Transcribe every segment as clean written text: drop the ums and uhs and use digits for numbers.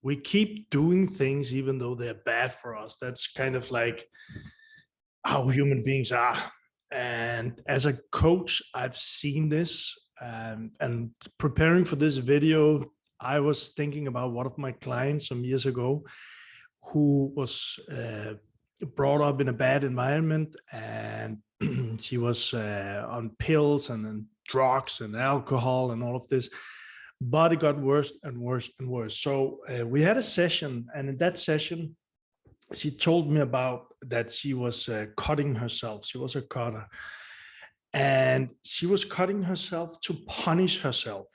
we keep doing things even though they're bad for us. That's kind of like how human beings are. And as a coach, I've seen this, and preparing for this video, I was thinking about one of my clients some years ago who was brought up in a bad environment, and she was on pills and drugs and alcohol and all of this, but it got worse and worse and worse. So we had a session, and in that session, she told me about that she was cutting herself. She was a cutter, and she was cutting herself to punish herself,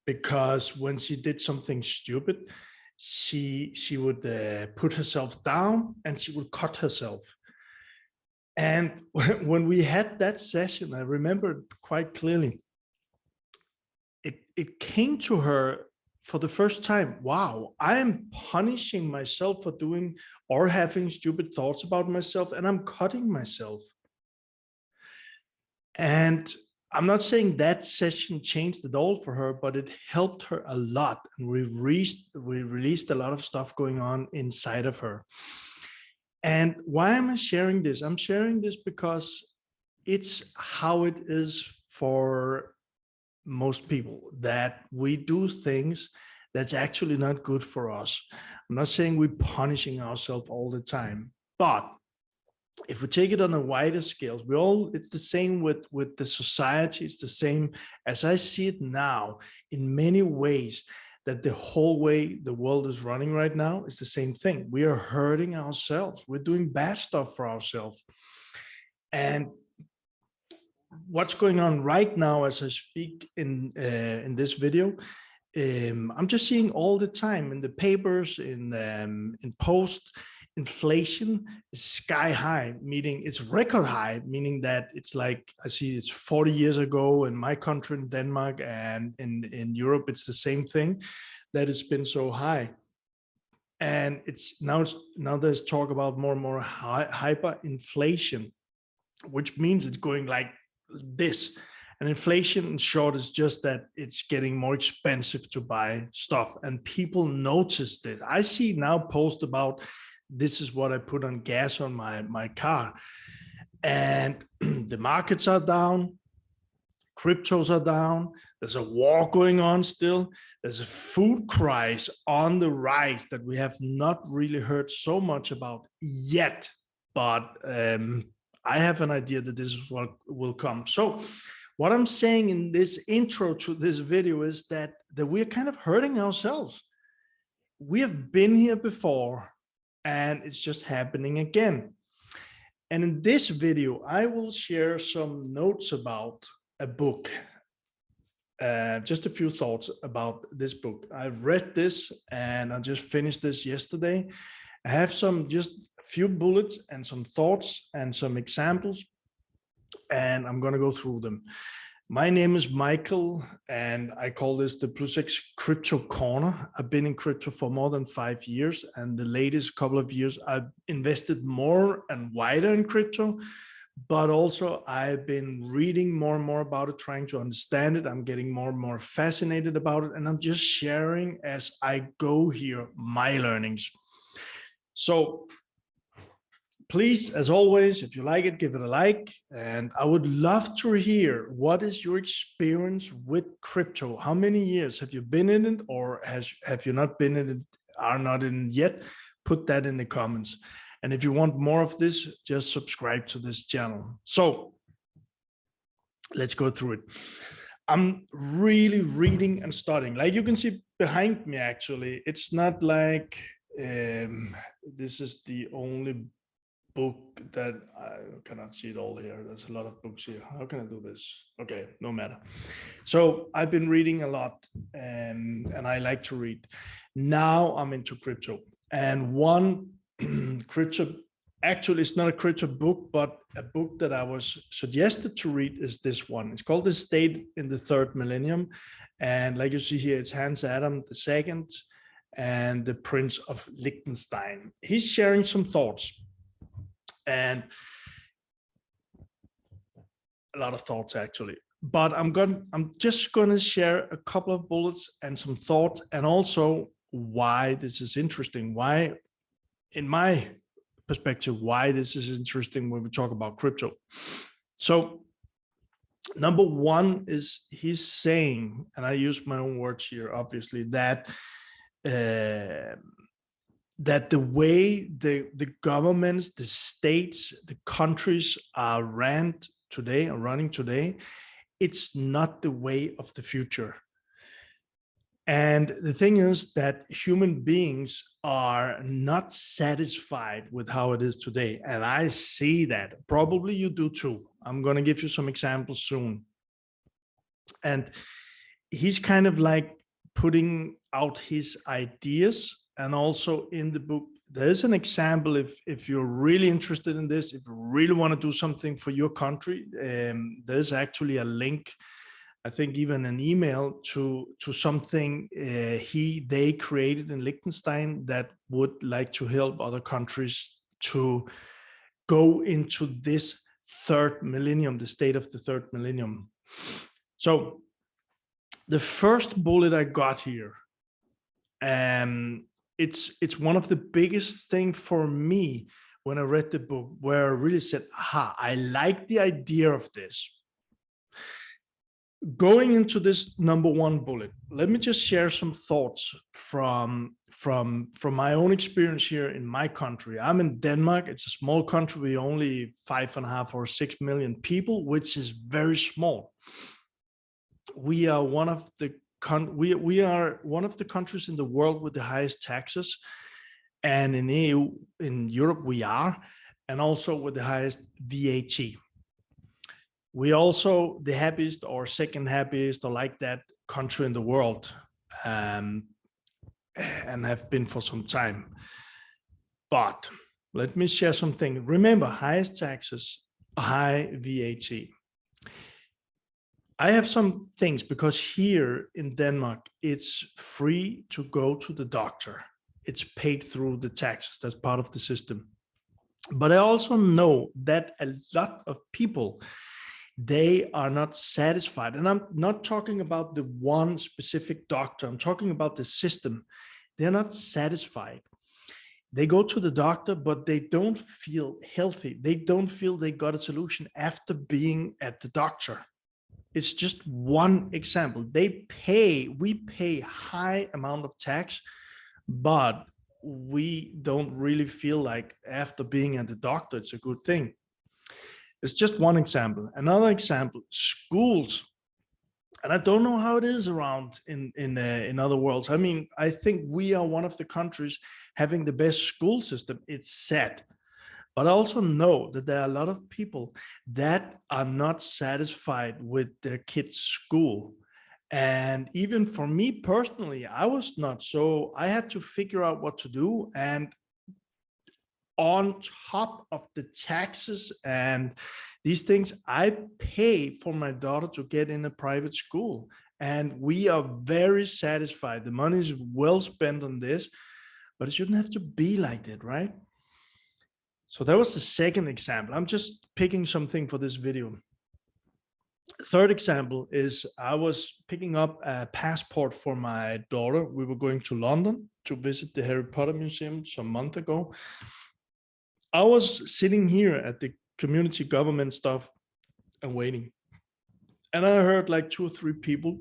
because when she did something stupid, she would put herself down and she would cut herself. And when we had that session, I remember quite clearly, it came to her for the first time, wow, I am punishing myself for doing or having stupid thoughts about myself, and I'm cutting myself. And I'm not saying that session changed it all for her, but it helped her a lot. And we released a lot of stuff going on inside of her. And why am I sharing this? I'm sharing this because it's how it is for most people, that we do things that's actually not good for us. I'm not saying we're punishing ourselves all the time, but if we take it on a wider scale, it's the same with the society. It's the same as I see it now in many ways, that the whole way the world is running right now is the same thing. We are hurting ourselves. We're doing bad stuff for ourselves. And what's going on right now as I speak in this video, I'm just seeing all the time in the papers, in post, inflation is sky high, meaning it's record high, meaning that it's like, I see it's 40 years ago in my country, in Denmark, and in Europe, it's the same thing, that it's been so high. And now there's talk about more and more hyperinflation, which means it's going like this. And inflation, in short, is just that it's getting more expensive to buy stuff, and people notice this. I see now posts about, this is what I put on gas on my car, and the markets are down, cryptos are down, there's a war going on still, there's a food crisis on the rise that we have not really heard so much about yet, but I have an idea that this is what will come. So what I'm saying in this intro to this video is that we're kind of hurting ourselves. We have been here before, and it's just happening again. And in this video, I will share some notes about a book, just a few thoughts about this book. I've read this, and I just finished this yesterday. I have just a few bullets and some thoughts and some examples, and I'm going to go through them. My name is Michael, and I call this the PLUSZEKS Crypto Corner. I've been in crypto for more than 5 years, and the latest couple of years I've invested more and wider in crypto, but also I've been reading more and more about it, trying to understand it. I'm getting more and more fascinated about it, and I'm just sharing as I go here my learnings. So please, as always, if you like it, give it a like. And I would love to hear, what is your experience with crypto? How many years have you been in it, or have you not been in it, are not in it yet? Put that in the comments. And if you want more of this, just subscribe to this channel. So let's go through it. I'm really reading and studying. Like you can see behind me, actually, it's not like this is the only book that I cannot see it all here. There's a lot of books here. How can I do this? Okay, no matter. So I've been reading a lot, and I like to read. Now I'm into crypto, and one crypto, actually it's not a crypto book, but a book that I was suggested to read is this one. It's called The State in the Third Millennium. And like you see here, it's Hans Adam II and the Prince of Liechtenstein. He's sharing some thoughts. And a lot of thoughts, actually, but I'm just going to share a couple of bullets and some thoughts, and also why this is interesting, why, in my perspective, why this is interesting when we talk about crypto. So number one is he's saying, and I use my own words here, obviously, that that the way the governments, the states, the countries are running today, it's not the way of the future. And the thing is that human beings are not satisfied with how it is today. And I see that. Probably you do too. I'm going to give you some examples soon. And he's kind of like putting out his ideas. And also in the book, there's an example, if you're really interested in this, if you really want to do something for your country, there's actually a link, I think even an email to something they created in Liechtenstein that would like to help other countries to go into this third millennium, the state of the third millennium. So the first bullet I got here, it's one of the biggest thing for me when I read the book, where I really said, aha, I like the idea of this. Going into this number one bullet, let me just share some thoughts from my own experience here in my country. I'm in Denmark. It's a small country with only 5.5 or 6 million people, which is very small. We are one of the countries in the world with the highest taxes, and in EU, in Europe, we are, and also with the highest VAT. We also the happiest or second happiest or like that country in the world, and have been for some time. But let me share something. Remember, highest taxes, high VAT. I have some things, because here in Denmark, it's free to go to the doctor. It's paid through the taxes. That's part of the system. But I also know that a lot of people, they are not satisfied. And I'm not talking about the one specific doctor. I'm talking about the system. They're not satisfied. They go to the doctor, but they don't feel healthy. They don't feel they got a solution after being at the doctor. It's just one example. We pay high amount of tax, but we don't really feel like after being at the doctor, it's a good thing. It's just one example. Another example, schools. And I don't know how it is around in other worlds. I mean, I think we are one of the countries having the best school system. It's sad. But I also know that there are a lot of people that are not satisfied with their kids' school. And even for me personally, I was not. So I had to figure out what to do. And on top of the taxes and these things, I pay for my daughter to get in a private school. And we are very satisfied. The money is well spent on this, but it shouldn't have to be like that, right? So that was the second example. I'm just picking something for this video. Third example is I was picking up a passport for my daughter. We were going to London to visit the Harry Potter Museum some month ago. I was sitting here at the community government stuff and waiting. And I heard like 2 or 3 people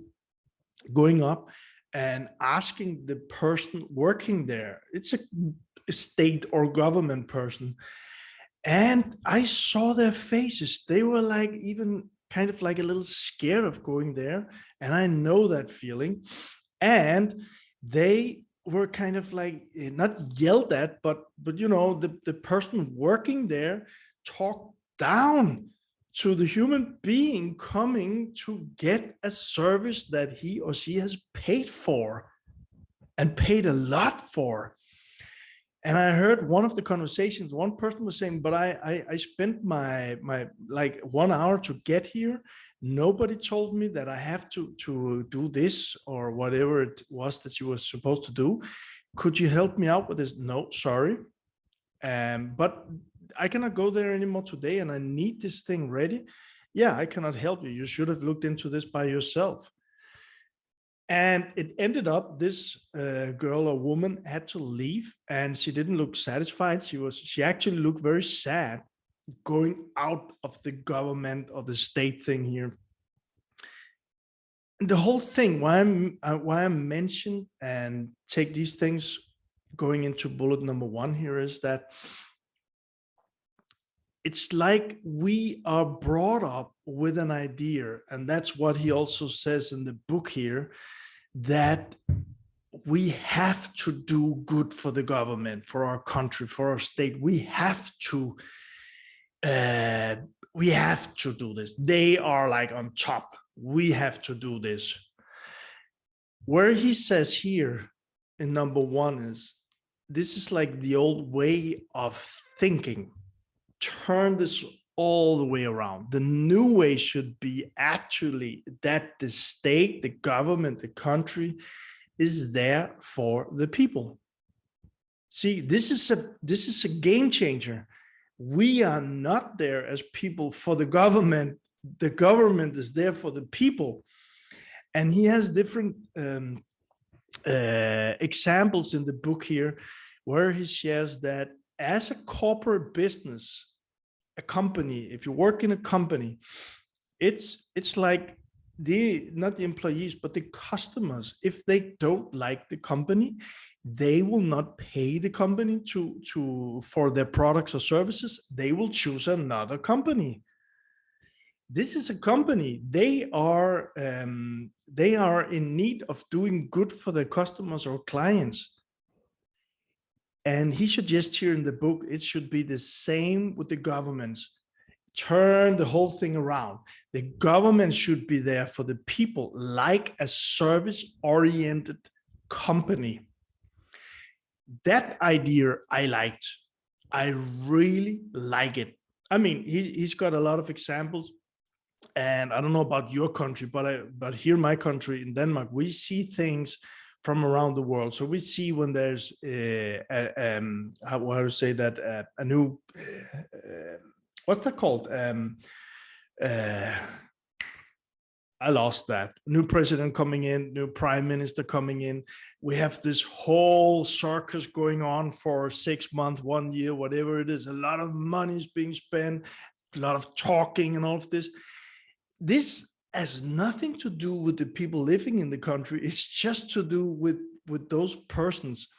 going up and asking the person working there. It's a state or government person. And I saw their faces. They were like even kind of like a little scared of going there. And I know that feeling. And they were kind of like not yelled at, but you know, the person working there talked down to the human being coming to get a service that he or she has paid for and paid a lot for. And I heard one of the conversations, one person was saying, but I spent my like 1 hour to get here. Nobody told me that I have to do this or whatever it was that you were supposed to do. Could you help me out with this? No, sorry. But I cannot go there anymore today and I need this thing ready. Yeah, I cannot help you. You should have looked into this by yourself. And it ended up this girl or woman had to leave, and she didn't look satisfied. She actually looked very sad going out of the government or the state thing here. And the whole thing, why I mention and take these things going into bullet number 1 here, is that it's like we are brought up with an idea, and that's what he also says in the book here, that we have to do good for the government, for our country, for our state. We have to do this. They are like on top. We have to do this. Where he says here in number 1 is, this is like the old way of thinking. Turn this all the way around. The new way should be actually that the state, the government, the country is there for the people. See, this is a game changer. We are not there as people for the government. The government is there for the people. And he has different examples in the book here, where he shares that as a corporate business, a company, if you work in a company, it's like not the employees, but the customers. If they don't like the company, they will not pay the company for their products or services. They will choose another company. This is a company. They are in need of doing good for their customers or clients. And he suggests here in the book, it should be the same with the governments. Turn the whole thing around. The government should be there for the people, like a service-oriented company. That idea I liked. I really like it. I mean, he's got a lot of examples. And I don't know about your country, but here in my country, in Denmark, we see things from around the world. So we see when there's how to say that, a new what's that called? I lost that. New president coming in, new prime minister coming in. We have this whole circus going on for 6 months, 1 year, whatever it is. A lot of money is being spent, a lot of talking and all of this. This has nothing to do with the people living in the country. It's just to do with those persons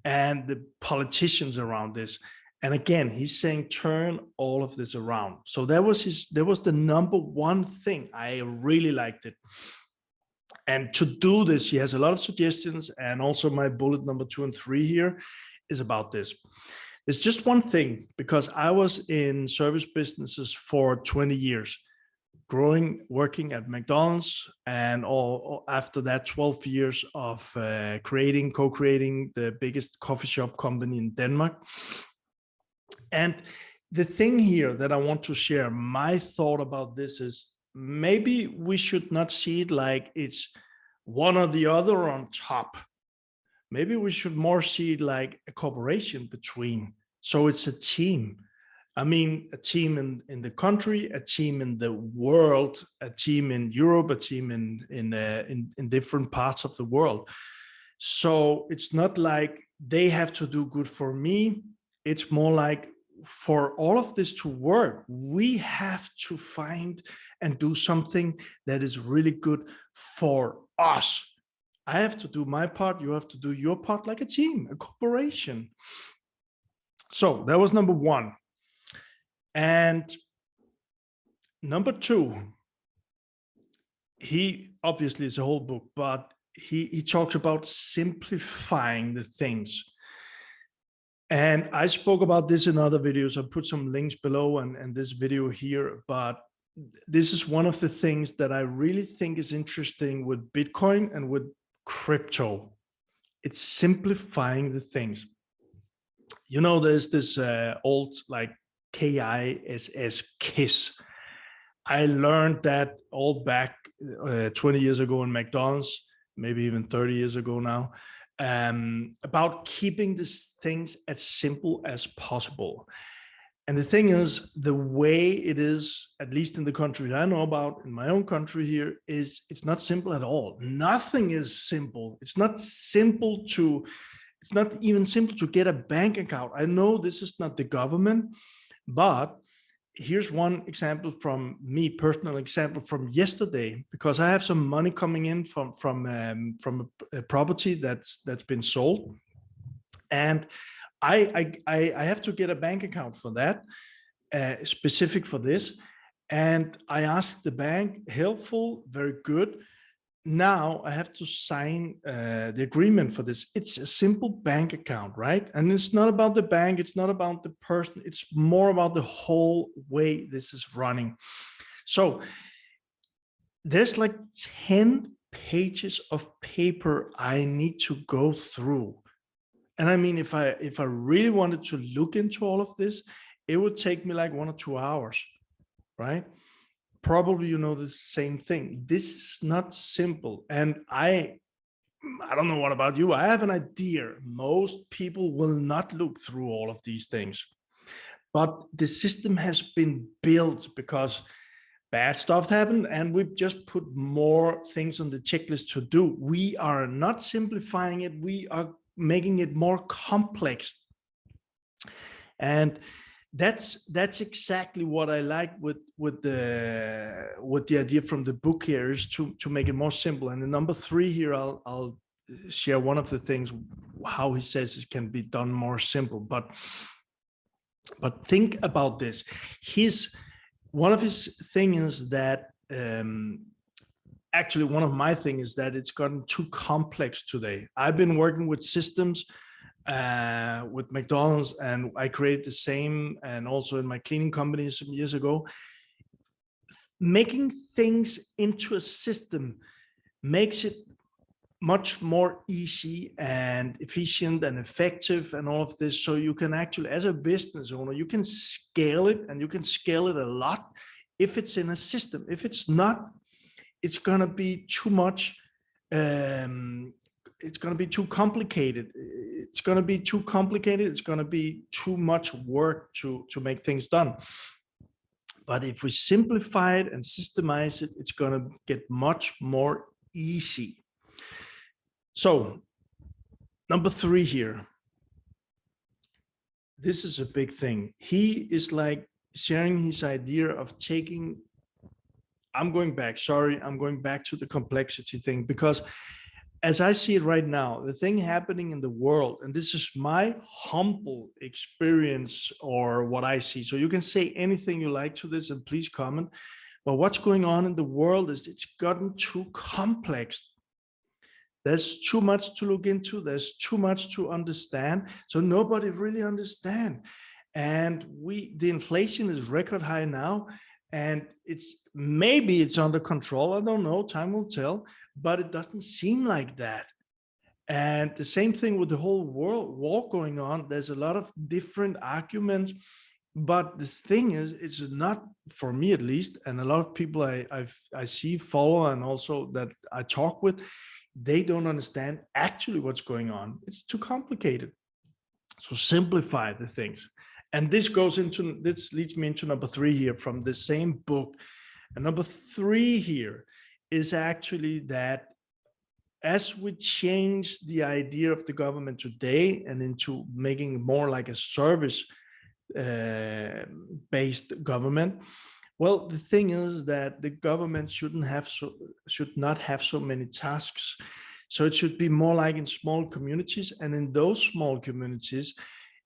and the politicians around this. And again, he's saying, turn all of this around. So that was the number 1 thing. I really liked it. And to do this, he has a lot of suggestions. And also my bullet number 2 and 3 here is about this. There's just one thing, because I was in service businesses for 20 years. Working at McDonald's, and all after that 12 years of co-creating the biggest coffee shop company in Denmark. And the thing here that I want to share, my thought about this is, maybe we should not see it like it's one or the other on top. Maybe we should more see it like a cooperation between. So it's a team. I mean, a team in the country, a team in the world, a team in Europe, a team in different parts of the world. So it's not like they have to do good for me. It's more like, for all of this to work, we have to find and do something that is really good for us. I have to do my part. You have to do your part, like a team, a cooperation. So that was number 1. And number 2, he obviously is a whole book, but he talks about simplifying the things. And I spoke about this in other videos. I'll put some links below and this video here, but this is one of the things that I really think is interesting with Bitcoin and with crypto. It's simplifying the things. You know, there's this old like KISS. I learned that all back 20 years ago in McDonald's, maybe even 30 years ago now, about keeping these things as simple as possible. And the thing is, the way it is, at least in the countries I know about, in my own country here, is it's not simple at all. Nothing is simple. It's not even simple to get a bank account. I know this is not the government, but here's one example from me, personal example from yesterday, because I have some money coming in from a property that's been sold, and I have to get a bank account for that, specific for this. And I asked the bank, helpful, very good. Now I have to sign the agreement for this. It's a simple bank account, right? And it's not about the bank, it's not about the person, it's more about the whole way this is running. So there's like 10 pages of paper I need to go through. And I mean, if I really wanted to look into all of this, it would take me like 1 or 2 hours, right? Probably you know the same thing. This is not simple. And I don't know what about you. I have an idea. Most people will not look through all of these things. But the system has been built because bad stuff happened, and we've just put more things on the checklist to do. We are not simplifying it. We are making it more complex. And that's exactly what I like with the idea from the book here, is to make it more simple. And the number 3 here, I'll share one of the things how he says it can be done more simple. But think about this. One of his thing is that actually one of my things is that it's gotten too complex today. I've been working with systems with McDonald's, and I created the same, and also in my cleaning company some years ago. Making things into a system makes it much more easy and efficient and effective and all of this. So you can actually, as a business owner, you can scale it, and you can scale it a lot if it's in a system. If it's not, it's going to be too much. It's going to be too complicated. It's going to be too complicated. It's going to be too much work to make things done. But if we simplify it and systemize it, it's going to get much more easy. So number 3 here, this is a big thing. He is like sharing his idea of taking, I'm going back to the complexity thing, because as I see it right now, the thing happening in the world, and this is my humble experience or what I see. So you can say anything you like to this, and please comment. But what's going on in the world is it's gotten too complex. There's too much to look into. There's too much to understand. So nobody really understands. And the inflation is record high now. And maybe it's under control. I don't know. Time will tell. But it doesn't seem like that. And the same thing with the whole world war going on. There's a lot of different arguments. But the thing is, it's not, for me at least, and a lot of people I see, follow, and also that I talk with, they don't understand actually what's going on. It's too complicated. So simplify the things. And this leads me into number 3 here from the same book. And number 3 here is actually that as we change the idea of the government today and into making more like a service based government, well, the thing is that the government should not have so many tasks. So it should be more like in small communities, and in those small communities,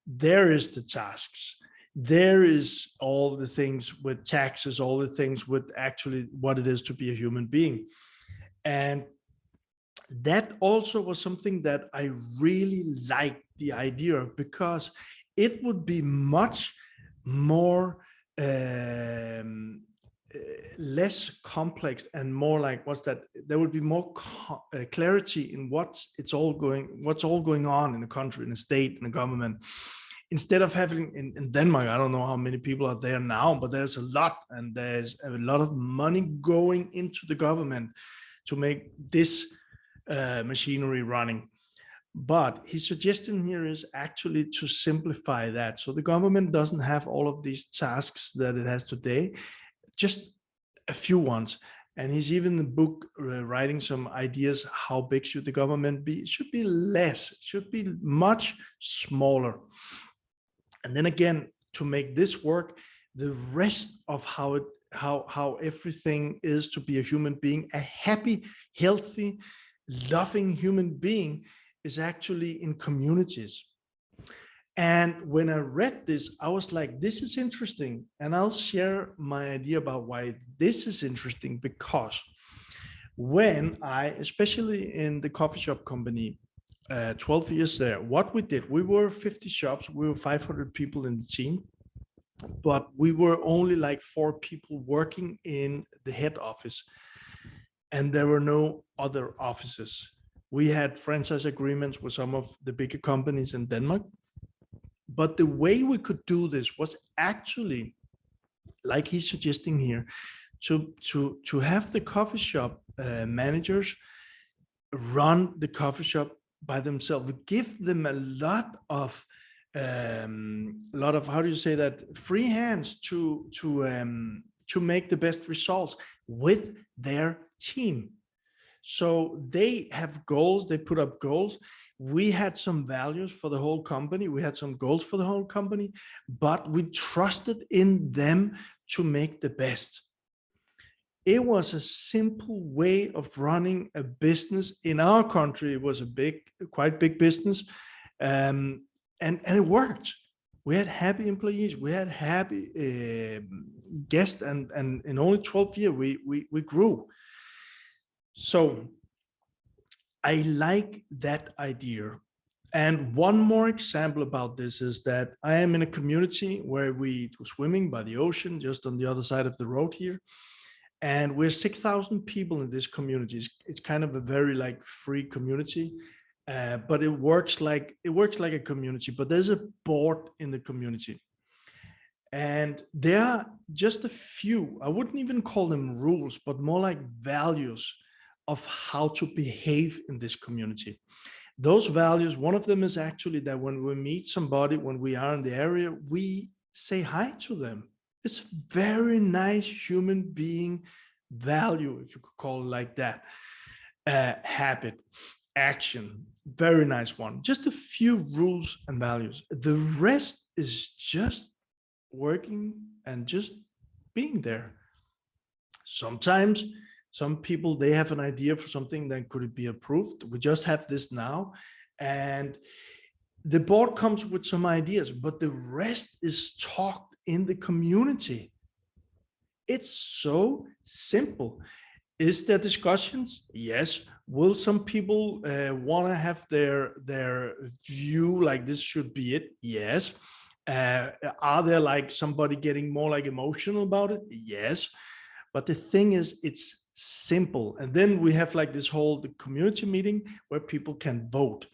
there is the tasks. There is all the things with taxes, all the things with actually what it is to be a human being. And that also was something that I really liked the idea of, because it would be much more less complex and more like there would be more clarity in what's all going on in the country, in the state, in the government. Instead of having in Denmark, I don't know how many people are there now, but there's a lot, and there's a lot of money going into the government to make this machinery running. But his suggestion here is actually to simplify that. So the government doesn't have all of these tasks that it has today, just a few ones. And he's even in the book writing some ideas. How big should the government be? It should be less, it should be much smaller. And then again, to make this work, the rest of how everything is to be a human being, a happy, healthy, loving human being, is actually in communities. And when I read this, I was like, this is interesting. And I'll share my idea about why this is interesting, because when I, especially in the coffee shop company, 12 years there, what we did, we were 50 shops, we were 500 people in the team, but we were only like 4 people working in the head office, and there were no other offices. We had franchise agreements with some of the bigger companies in Denmark, but the way we could do this was actually, like he's suggesting here, to have the coffee shop managers run the coffee shop by themselves. We give them a lot of how do you say that, free hands to make the best results with their team. So they have goals, they put up goals. We had some values for the whole company, we had some goals for the whole company, but we trusted in them to make the best. It was a simple way of running a business. In our country, it was a quite big business, and it worked. We had happy employees, we had happy guests, and in only 12 years, we grew. So I like that idea. And one more example about this is that I am in a community where we do swimming by the ocean, just on the other side of the road here. And we're 6,000 people in this community. It's kind of a very like free community, but it works like a community. But there's a board in the community, and there are just a few. I wouldn't even call them rules, but more like values of how to behave in this community. Those values, one of them is actually that when we meet somebody, when we are in the area, we say hi to them. It's a very nice human being value, if you could call it like that. Habit, action, very nice one. Just a few rules and values. The rest is just working and just being there. Sometimes some people, they have an idea for something that could be approved. We just have this now, and the board comes with some ideas, but the rest is talked in the community. It's so simple. Is there discussions? Yes. Will some people want to have their view like this should be it? Yes. Are there like somebody getting more like emotional about it? Yes. But the thing is, it's simple. And then we have like this whole community meeting where people can vote.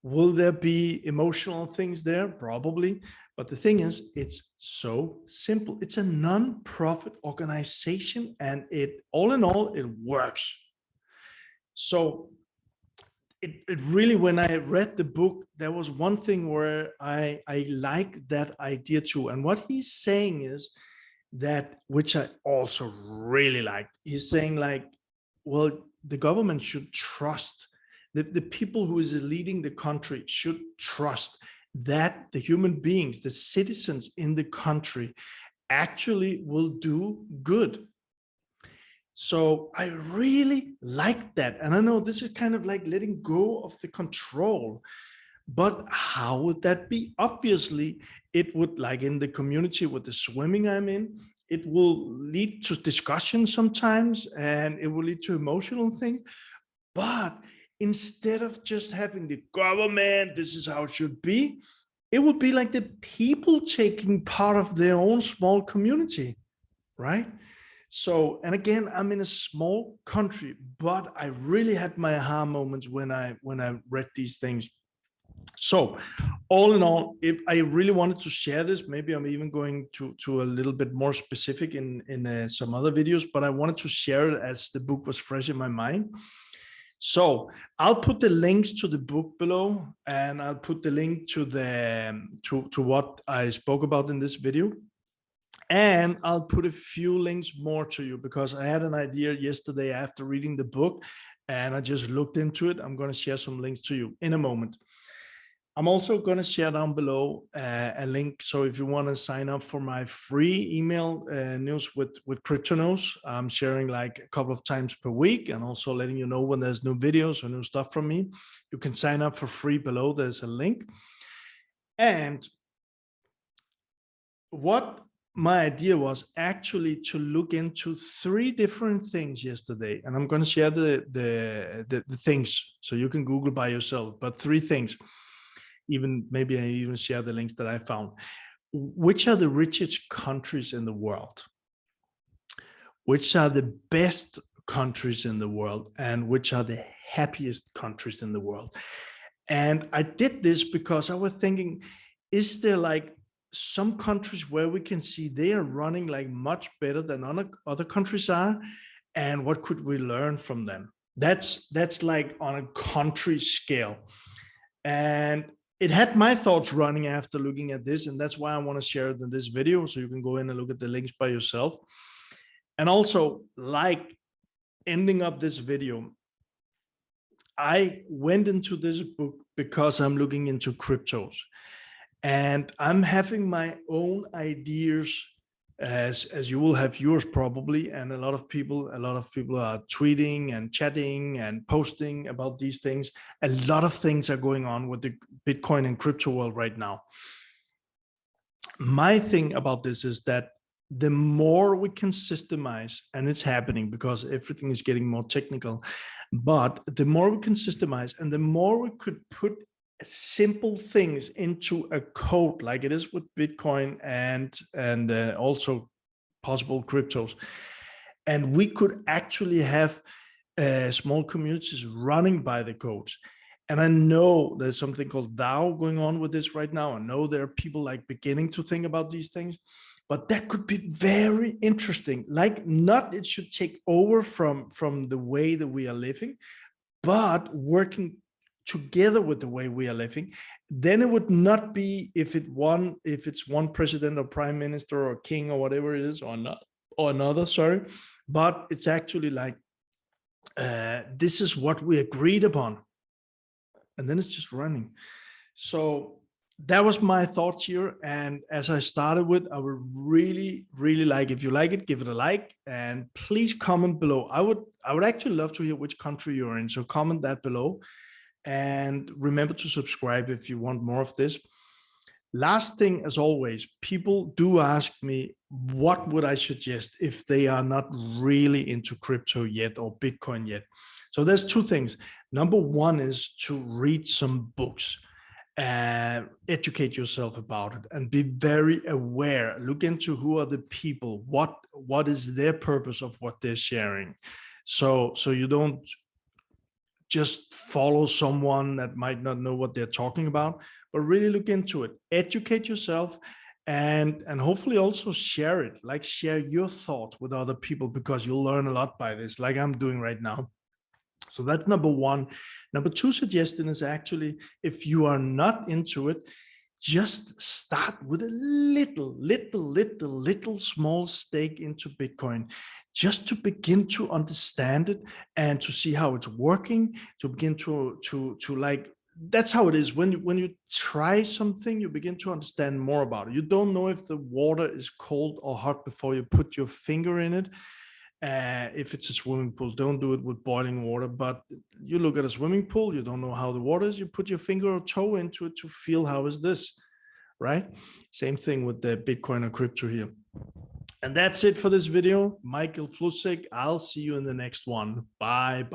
Will there be emotional things there? Probably. But the thing is, it's so simple. It's a non-profit organization, and all in all, it works. So it really, when I read the book, there was one thing where I like that idea too. And what he's saying is that, which I also really liked, he's saying like, well, the government should trust, the people who is leading the country should trust that the human beings, the citizens in the country, actually will do good. So I really like that. And I know this is kind of like letting go of the control, but how would that be? Obviously, it would, like in the community with the swimming I'm in, it will lead to discussion sometimes, and it will lead to emotional things. But instead of just having the government, this is how it should be, it would be like the people taking part of their own small community, right? So, and again, I'm in a small country, but I really had my aha moments when I read these things. So all in all, if I really wanted to share this, maybe I'm even going to a little bit more specific in some other videos, but I wanted to share it as the book was fresh in my mind. So I'll put the links to the book below, and I'll put the link to the to what I spoke about in this video. And I'll put a few links more to you, because I had an idea yesterday after reading the book and I just looked into it. I'm going to share some links to you in a moment. I'm also going to share down below a link. So if you want to sign up for my free email news with Crypto News, I'm sharing like a couple of times per week, and also letting you know when there's new videos or new stuff from me. You can sign up for free below. There's a link. And what my idea was actually to look into 3 different things yesterday, and I'm going to share the things so you can Google by yourself, but 3 things. Even maybe I even share the links that I found. Which are the richest countries in the world? Which are the best countries in the world? And which are the happiest countries in the world? And I did this because I was thinking, is there like some countries where we can see they are running like much better than other countries are? And what could we learn from them? That's like on a country scale. And it had my thoughts running after looking at this, and that's why I want to share it in this video, so you can go in and look at the links by yourself. And also, like ending up this video, I went into this book because I'm looking into cryptos, and I'm having my own ideas, as you will have yours probably. And a lot of people are tweeting and chatting and posting about these things. A lot of things are going on with the Bitcoin and crypto world right now. My thing about this is that the more we can systemize, and it's happening because everything is getting more technical, but the more we can systemize and the more we could put simple things into a code, like it is with Bitcoin and also possible cryptos, and we could actually have small communities running by the codes. And I know there's something called DAO going on with this right now. I know there are people like beginning to think about these things, but that could be very interesting. Like, not it should take over from the way that we are living, but working together with the way we are living. Then it would not be if it's one president or prime minister or king or whatever it is, or not, or another, sorry, but it's actually like this is what we agreed upon, and then it's just running. So that was my thoughts here. And as I started with, I would really like, if you like it, give it a like, and please comment below. I would actually love to hear which country you're in, so comment that below. And remember to subscribe if you want more of this. Last thing, as always, people do ask me, what would I suggest if they are not really into crypto yet or Bitcoin yet? So there's 2 things. Number 1 is to read some books, educate yourself about it, and be very aware. Look into who are the people, what is their purpose of what they're sharing. So you don't just follow someone that might not know what they're talking about, but really look into it, educate yourself, and hopefully also share it, like share your thoughts with other people, because you'll learn a lot by this, like I'm doing right now. So that's number 1. Number 2 suggestion is actually, if you are not into it, just start with a little small stake into Bitcoin, just to begin to understand it and to see how it's working, to begin to like, that's how it is. When you try something, you begin to understand more about it. You don't know if the water is cold or hot before you put your finger in it. If it's a swimming pool, don't do it with boiling water. But you look at a swimming pool, you don't know how the water is, you put your finger or toe into it to feel how is this, right? Same thing with the Bitcoin or crypto here. And that's it for this video. MichaelPluszek. I'll see you in the next one. Bye.